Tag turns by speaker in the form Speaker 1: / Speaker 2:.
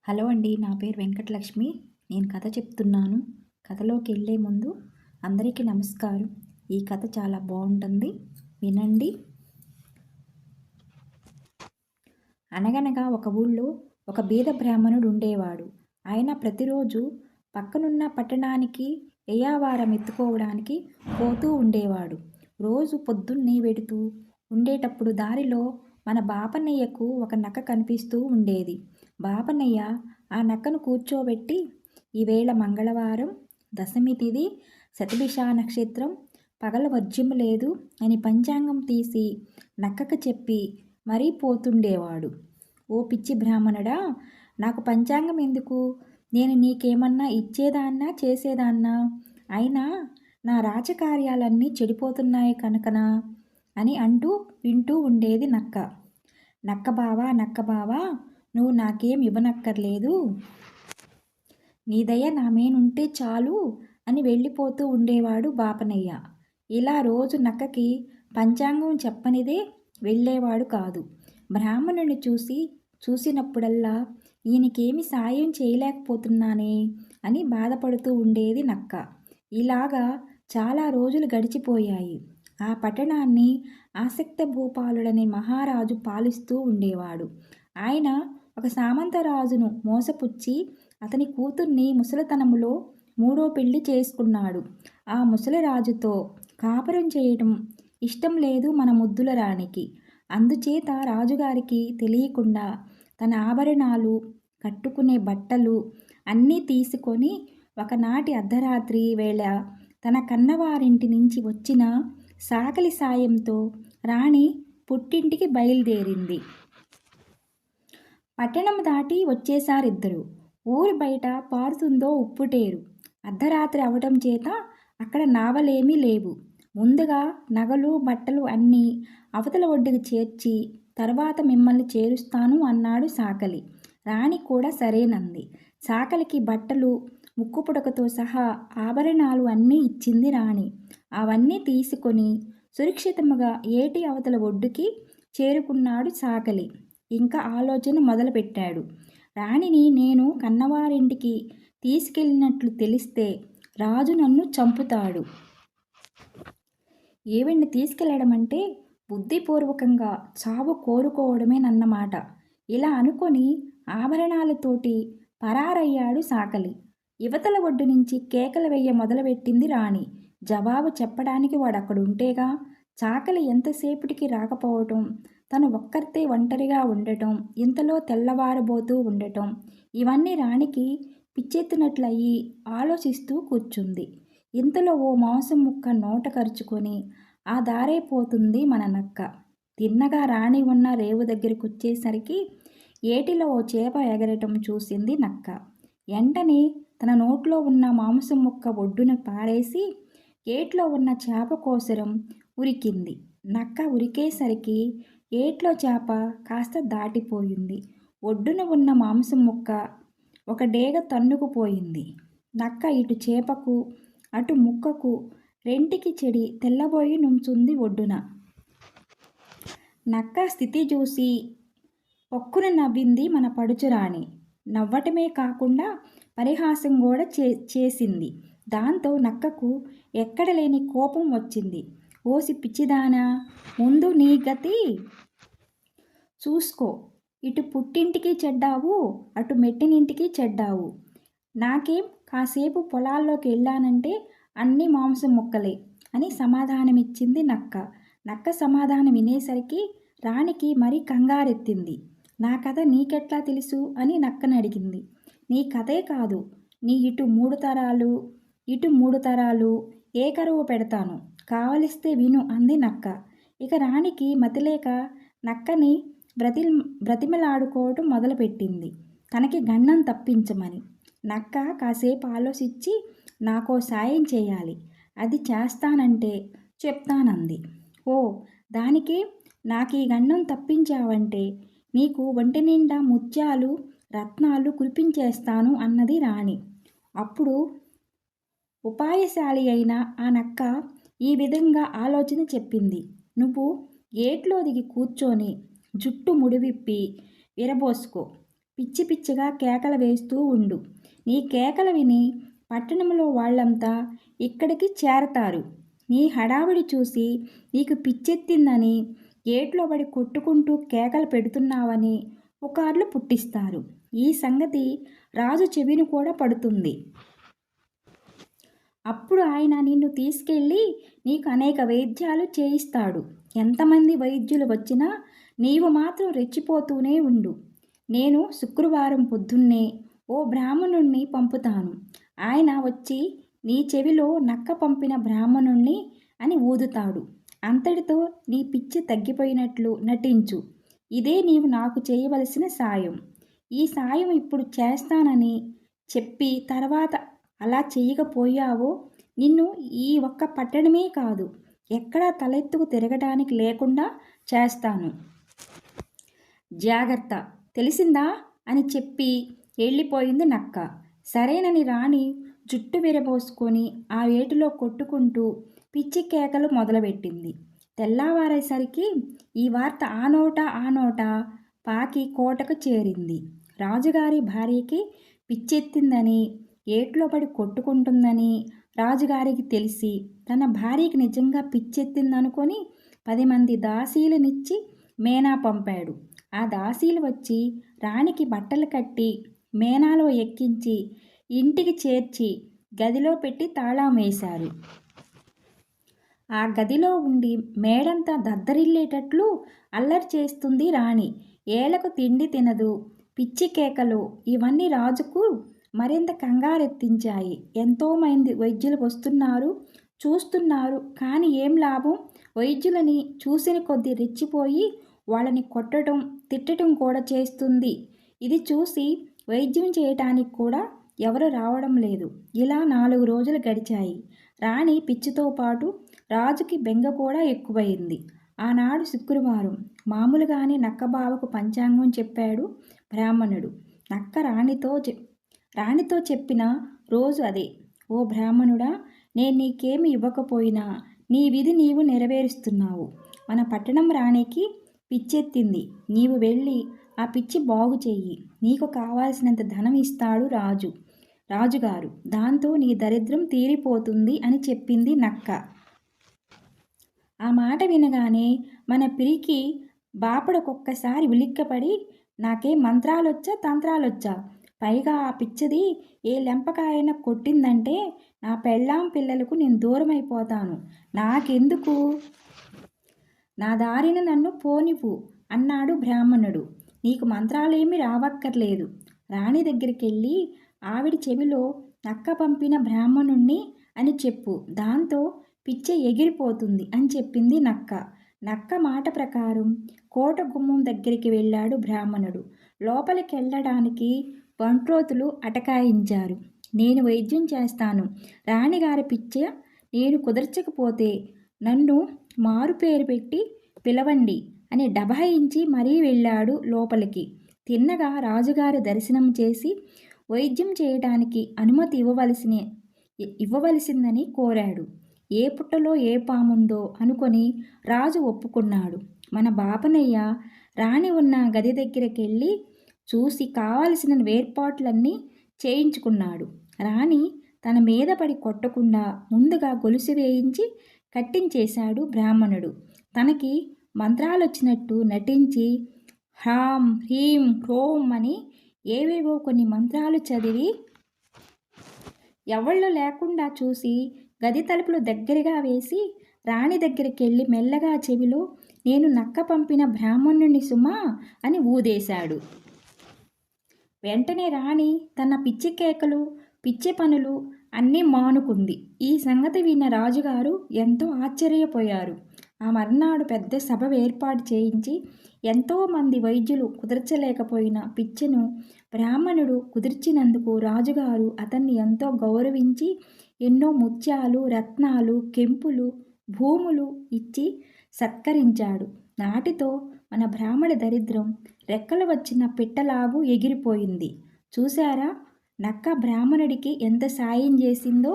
Speaker 1: Hello అండి. నా పేరు వెంకటలక్ష్మి. నేను కథ చెప్తున్నాను. కథలోకి వెళ్ళే ముందు అందరికీ నమస్కారం. ఈ కథ చాలా బాగుంటుంది, వినండి. అనగనగా ఒక ఊళ్ళో ఒక బీద బ్రాహ్మణుడు ఉండేవాడు. ఆయన ప్రతిరోజు పక్కనున్న పట్టణానికి ఎయ్యావారం ఎత్తుకోవడానికి పోతూ ఉండేవాడు. రోజు పొద్దున్నే వెడుతూ ఉండేటప్పుడు దారిలో మన బాపన్నయ్యకు ఒక నక్క కనిపిస్తూ ఉండేది. బాపన్నయ్య ఆ నక్కను కూర్చోబెట్టి, ఈవేళ మంగళవారం, దశమి తిథి, శతభిష నక్షత్రం, పగల వర్జ్యము లేదు అని పంచాంగం తీసి నక్కకు చెప్పి మరీ పోతుండేవాడు. ఓ పిచ్చి బ్రాహ్మణుడా, నాకు పంచాంగం ఎందుకు? నేను నీకేమన్నా ఇచ్చేదాన్నా చేసేదాన్నా? అయినా నా రాజకార్యాలన్నీ చెడిపోతున్నాయి కనుకనా అని అంటూ వింటూ ఉండేది నక్క. నక్క బావా, నువ్వు నాకేం ఇవ్వనక్కర్లేదు, నీ దయ నా మీనుంటే చాలు అని వెళ్ళిపోతూ ఉండేవాడు బాపనయ్య. ఇలా రోజు నక్కకి పంచాంగం చెప్పనిదే వెళ్ళేవాడు కాదు. బ్రాహ్మణుని చూసినప్పుడల్లా ఈయనకేమి సాయం చేయలేకపోతున్నానే అని బాధపడుతూ ఉండేది నక్క. ఇలాగా చాలా రోజులు గడిచిపోయాయి. ఆ పట్టణాన్ని ఆసక్త భూపాలుడనే మహారాజు పాలిస్తూ ఉండేవాడు. ఆయన ఒక సామంతరాజును మోసపుచ్చి అతని కూతుర్ని ముసలితనములో మూడో పెళ్లి చేసుకున్నాడు. ఆ ముసలిరాజుతో కాపురం చేయటం ఇష్టం లేదు మన ముద్దుల రాణికి. అందుచేత రాజుగారికి తెలియకుండా తన ఆభరణాలు, కట్టుకునే బట్టలు అన్నీ తీసుకొని ఒకనాటి అర్ధరాత్రి వేళ తన కన్నవారింటి నుంచి వచ్చిన సాకలి సాయంతో రాణి పుట్టింటికి బయలుదేరింది. పట్టణం దాటి వచ్చేసారిద్దరు. ఊరి బయట పారుతుందో ఉప్పుటేరు. అర్ధరాత్రి అవటం చేత అక్కడ నావలేమీ లేవు. ముందుగా నగలు బట్టలు అన్నీ అవతల ఒడ్డుకు చేర్చి తర్వాత మిమ్మల్ని చేరుస్తాను అన్నాడు సాకలి. రాణి కూడా సరేనంది. సాకలికి బట్టలు, ముక్కుపుడకతో సహా ఆభరణాలు అన్నీ ఇచ్చింది రాణి. అవన్నీ తీసుకొని సురక్షితముగా ఏటి అవతల ఒడ్డుకి చేరుకున్నాడు సాకలి. ఇంకా ఆలోచన మొదలుపెట్టాడు. రాణిని నేను కన్నవారింటికి తీసుకెళ్ళినట్లు తెలిస్తే రాజు నన్ను చంపుతాడు. ఈవిడ్ని తీసుకెళ్లడం అంటే బుద్ధిపూర్వకంగా చావు కోరుకోవడమేనన్నమాట. ఇలా అనుకొని ఆభరణాలతోటి పరారయ్యాడు సాకలి. యువతల ఒడ్డు నుంచి కేకలు వెయ్య మొదలుపెట్టింది రాణి. జవాబు చెప్పడానికి వాడక్కడుంటేగా. చాకలి ఎంతసేపటికి రాకపోవటం, తను ఒక్కర్తే ఒంటరిగా ఉండటం, ఇంతలో తెల్లవారబోతూ ఉండటం, ఇవన్నీ రాణికి పిచ్చెత్తినట్లయి ఆలోచిస్తూ కూర్చుంది. ఇంతలో ఓ మాంసం ముక్క నోట కరుచుకొని ఆ దారే పోతుంది మన నక్క. తిన్నగా రాణి ఉన్న రేవు దగ్గరికొచ్చేసరికి ఏటిలో ఓ చేప ఎగరటం చూసింది నక్క. వెంటనే తన నోట్లో ఉన్న మాంసం ముక్క ఒడ్డున పారేసి ఏట్లో ఉన్న చేప కోసరం ఉరికింది. నక్క ఉరికేసరికి ఏట్లో చేప కాస్త దాటిపోయింది. ఒడ్డున ఉన్న మాంసం ముక్క ఒక డేగ తన్నుకుపోయింది. నక్క ఇటు చేపకు అటు ముక్కకు రెంటికి చెడి తెల్లబోయి నుంచుంది ఒడ్డున. నక్క స్థితి చూసి పొక్కున నవ్వింది మన పడుచురాణి. నవ్వటమే కాకుండా పరిహాసం కూడా చేసింది. దాంతో నక్కకు ఎక్కడలేని కోపం వచ్చింది. ఓసి పిచ్చిదానా, ముందు నీ గతి చూసుకో. ఇటు పుట్టింటికి చెడ్డావు, అటు మెట్టినింటికి చెడ్డావు. నాకేం, కాసేపు పొలాల్లోకి వెళ్ళానంటే అన్ని మాంసం ముక్కలే అని సమాధానమిచ్చింది నక్క. నక్క సమాధానం వినేసరికి రాణికి మరీ కంగారెత్తింది. నా కథ నీకెట్లా తెలుసు అని నక్కని అడిగింది. నీ కథే కాదు, నీ ఇటు మూడు తరాలు ఏకరువు పెడతాను, కావలిస్తే విను అంది నక్క. ఇక రాణికి మతిలేక నక్కని బ్రతిమలాడుకోవటం మొదలుపెట్టింది, తనకి గండం తప్పించమని. నక్క కాసేపు ఆలోచించి నాకో సాయం చేయాలి, అది చేస్తానంటే చెప్తానంది. ఓ, దానికే, నాకీ గండం తప్పించావంటే నీకు ఒంటి నిండా ముత్యాలు రత్నాలు కురిపించేస్తాను అన్నది రాణి. అప్పుడు ఉపాయశాలి అయిన ఆ నక్క ఈ విధంగా ఆలోచన చెప్పింది. నువ్వు ఏట్లో దిగి కూర్చొని జుట్టు ముడివిప్పి విరబోసుకో. పిచ్చి పిచ్చిగా కేకలు వేస్తూ ఉండు. నీ కేకలు విని పట్టణంలో వాళ్ళంతా ఇక్కడికి చేరతారు. నీ హడావిడి చూసి నీకు పిచ్చెత్తిందని గేట్లో పడి కొట్టుకుంటూ కేకలు పెడుతున్నావని పుకార్లు పుట్టిస్తారు. ఈ సంగతి రాజు చెవిని కూడా పడుతుంది. అప్పుడు ఆయన నిన్ను తీసుకెళ్ళి నీకు అనేక వైద్యాలు చేయిస్తాడు. ఎంతమంది వైద్యులు వచ్చినా నీవు మాత్రం రెచ్చిపోతూనే ఉండు. నేను శుక్రవారం పొద్దున్నే ఓ బ్రాహ్మణుణ్ణి పంపుతాను. ఆయన వచ్చి నీ చెవిలో నక్క పంపిన బ్రాహ్మణుణ్ణి అని ఊదుతాడు. అంతటితో నీ పిచ్చి తగ్గిపోయినట్లు నటించు. ఇదే నీవు నాకు చేయవలసిన సాయం. ఈ సాయం ఇప్పుడు చేస్తానని చెప్పి తర్వాత అలా చేయకపోయావో నిన్ను ఈ ఒక్క పట్టణమే కాదు ఎక్కడా తలెత్తుకు తిరగడానికి లేకుండా చేస్తాను. జాగ్రత్త, తెలిసిందా అని చెప్పి వెళ్ళిపోయింది నక్క. సరేనని రాణి జుట్టు విరబోసుకొని ఆ వేటిలో కొట్టుకుంటూ పిచ్చి కేకలు మొదలుపెట్టింది. తెల్లవారేసరికి ఈ వార్త ఆ నోట పాకి కోటకు చేరింది. రాజుగారి భార్యకి పిచ్చెత్తిందని ఏట్లో పడి కొట్టుకుంటుందని రాజుగారికి తెలిసి తన భార్యకి నిజంగా పిచ్చెత్తిందనుకొని 10 మంది దాసీలనిచ్చి మేనా పంపాడు. ఆ దాసీలు వచ్చి రాణికి బట్టలు కట్టి మేనాలో ఎక్కించి ఇంటికి చేర్చి గదిలో పెట్టి తాళం వేశారు. ఆ గదిలో ఉండి మేడంతా దద్దరిల్లేటట్లు అల్లరి చేస్తుంది రాణి. ఏలకు తిండి తినదు. పిచ్చి కేకలు ఇవన్నీ రాజుకు మరింత కంగారెత్తించాయి. ఎంతోమంది వైద్యులు వస్తున్నారు, చూస్తున్నారు. కానీ ఏం లాభం? వైద్యులని చూసిన కొద్దీ రెచ్చిపోయి వాళ్ళని కొట్టడం, తిట్టడం కూడా చేస్తుంది. ఇది చూసి వైద్యం చేయటానికి కూడా ఎవరు రావడం లేదు. ఇలా 4 రోజులు గడిచాయి. రాణి పిచ్చితో పాటు రాజుకి బెంగ కూడా ఎక్కువైంది. ఆనాడు శుక్రవారం. మామూలుగానే నక్కబావకు పంచాంగం చెప్పాడు బ్రాహ్మణుడు. నక్క రాణితో చెప్పిన రోజు అదే. ఓ బ్రాహ్మణుడా, నేను నీకేమి ఇవ్వకపోయినా నీ విధి నీవు నెరవేరుస్తున్నావు. మన పట్టణం రాణికి పిచ్చెత్తింది. నీవు వెళ్ళి ఆ పిచ్చి బాగు చెయ్యి. నీకు కావాల్సినంత ధనం ఇస్తాడు రాజుగారు. దాంతో నీ దరిద్రం తీరిపోతుంది అని చెప్పింది నక్క. ఆ మాట వినగానే మన పిరికి బాపడకొక్కసారి ఉలిక్కపడి, నాకే మంత్రాలొచ్చా తంత్రాలొచ్చా? పైగా ఆ పిచ్చిది ఏ లెంపకాయన కొట్టిందంటే నా పెళ్ళాం పిల్లలకు నేను దూరమైపోతాను. నాకెందుకు? నా దారిన నన్ను పోనివ్వు అన్నాడు బ్రాహ్మణుడు. నీకు మంత్రాలేమీ రావక్కర్లేదు. రాణి దగ్గరికెళ్ళి ఆవిడ చెవిలో నక్క పంపిన బ్రాహ్మణుణ్ణి అని చెప్పు. దాంతో పిచ్చె ఎగిరిపోతుంది అని చెప్పింది నక్క. నక్క మాట ప్రకారం కోట గుమ్మం దగ్గరికి వెళ్ళాడు బ్రాహ్మణుడు. లోపలికెళ్ళడానికి బంట్రోతులు అటకాయించారు. నేను వైద్యం చేస్తాను. రాణిగారి పిచ్చె నేను కుదర్చకపోతే నన్ను మారుపేరు పెట్టి పిలవండి అని డబాయించి మరీ వెళ్ళాడు లోపలికి. తిన్నగా రాజుగారి దర్శనం చేసి వైద్యం చేయడానికి అనుమతి ఇవ్వవలసిందని కోరాడు. ఏ పుట్టలో ఏ పాముందో అనుకొని రాజు ఒప్పుకున్నాడు. మన బాపనయ్య రాణి ఉన్న గది దగ్గరికెళ్ళి చూసి కావలసిన వేర్పాట్లన్నీ చేయించుకున్నాడు. రాణి తన మీద పడి కొట్టకుండా ముందుగా గొలుసు వేయించి కట్టించేశాడు బ్రాహ్మణుడు. తనకి మంత్రాలొచ్చినట్టు నటించి హ్రాం హ్రీం హ్రోం అని ఏవేవో కొన్ని మంత్రాలు చదివి ఎవళ్ళు లేకుండా చూసి గది తలుపులు దగ్గరగా వేసి రాణి దగ్గరికెళ్ళి మెల్లగా చెవిలో, నేను నక్క పంపిన బ్రాహ్మణుని సుమా అని ఊదేశాడు. వెంటనే రాణి తన పిచ్చి కేకలు, పిచ్చి పనులు అన్నీ మానుకుంది. ఈ సంగతి విన్న రాజుగారు ఎంతో ఆశ్చర్యపోయారు. ఆ మర్నాడు పెద్ద సభ ఏర్పాటు చేయించి ఎంతోమంది వైద్యులు కుదర్చలేకపోయిన పిచ్చెను బ్రాహ్మణుడు కుదిర్చినందుకు రాజుగారు అతన్ని ఎంతో గౌరవించి ఎన్నో ముత్యాలు, రత్నాలు, కెంపులు, భూములు ఇచ్చి సత్కరించాడు. నాటితో మన బ్రాహ్మణ దరిద్రం రెక్కలు వచ్చిన పిట్టలాగు ఎగిరిపోయింది. చూశారా, నక్క బ్రాహ్మణుడికి ఎంత సాయం చేసిందో?